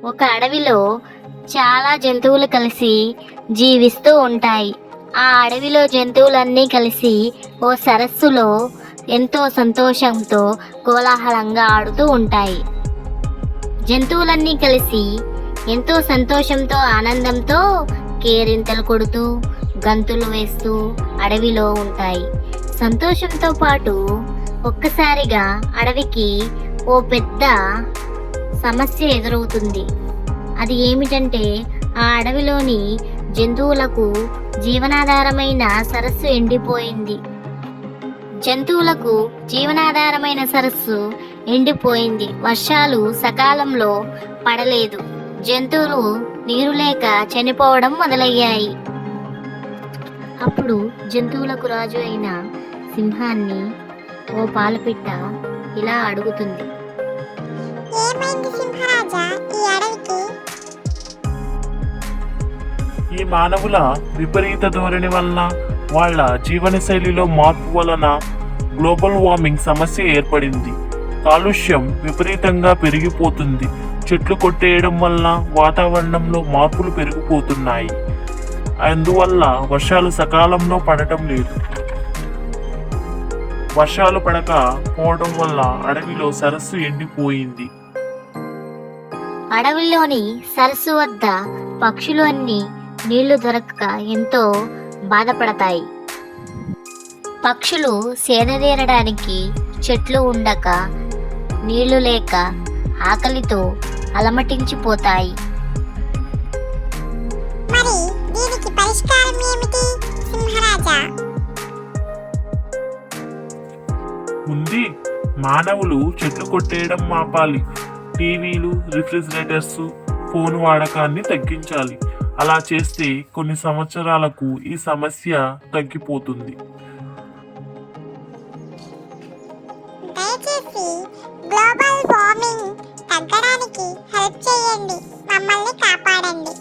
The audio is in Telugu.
ఒక అడవిలో చాలా జంతువులు కలిసి జీవిస్తూ ఉంటాయి. ఆ అడవిలో జంతువులన్నీ కలిసి ఓ సరస్సులో ఎంతో సంతోషంతో కోలాహలంగా ఆడుతూ ఉంటాయి. జంతువులన్నీ కలిసి ఎంతో సంతోషంతో ఆనందంతో కేరింతలు కొడుతూ గంతులు వేస్తూ అడవిలో ఉంటాయి. సంతోషంతో పాటు ఒక్కసారిగా అడవికి ఓ పెద్ద సమస్య ఎదురవుతుంది. అది ఏమిటంటే ఆ అడవిలోని జంతువులకు జీవనాధారమైన సరస్సు ఎండిపోయింది. జంతువులకు జీవనాధారమైన సరస్సు ఎండిపోయింది. వర్షాలు సకాలంలో పడలేదు. జంతువులు నీరు లేక చనిపోవడం మొదలయ్యాయి. అప్పుడు జంతువులకు రాజు అయిన సింహాన్ని ఓ పాలపిట్ట ఇలా అడుగుతుంది. ఏమైంది సింహరాజా ఈ అడవికి? ఈ మానవుల విపరీత ధోరణి వలన, వాళ్ళ జీవనశైలిలో మార్పు వలన గ్లోబల్ వార్మింగ్ సమస్య ఏర్పడింది. కాలుష్యం విపరీతంగా పెరిగిపోతుంది. చెట్లు కొట్టేయడం వలన వాతావరణంలో మార్పులు పెరిగిపోతున్నాయి. అందువల్ల వర్షాలు సకాలంలో పడటం లేదు. వర్షాలు పడక పోవడం వల్ల అడవిలో సరస్సు ఎండిపోయింది. అడవిలోని సరస్సు వద్ద పక్షులు అన్ని నీళ్లు దొరకక ఎంతో బాధపడతాయి. పక్షులు సేదతీరడానికి చెట్లు ఉండక, నీళ్లు లేక ఆకలితో అలమటించిపోతాయి. మరి దీనికి పరిష్కారం ఏమిటి సింహరాజా? ఉంది. మానవులు చెట్లు కొట్టేయడం ఆపాలి. టీవీలు, రిఫ్రిజిరేటర్స్, ఫోన్ వాడకాన్ని తగ్గించాలి. అలా చేస్తే కొన్ని సంవత్సరాలకు ఈ సమస్య తగ్గిపోతుంది. దయచేసి గ్లోబల్ వార్మింగ్ తగ్గడానికి హెల్ప్ చేయండి. మమ్మల్ని కాపాడండి.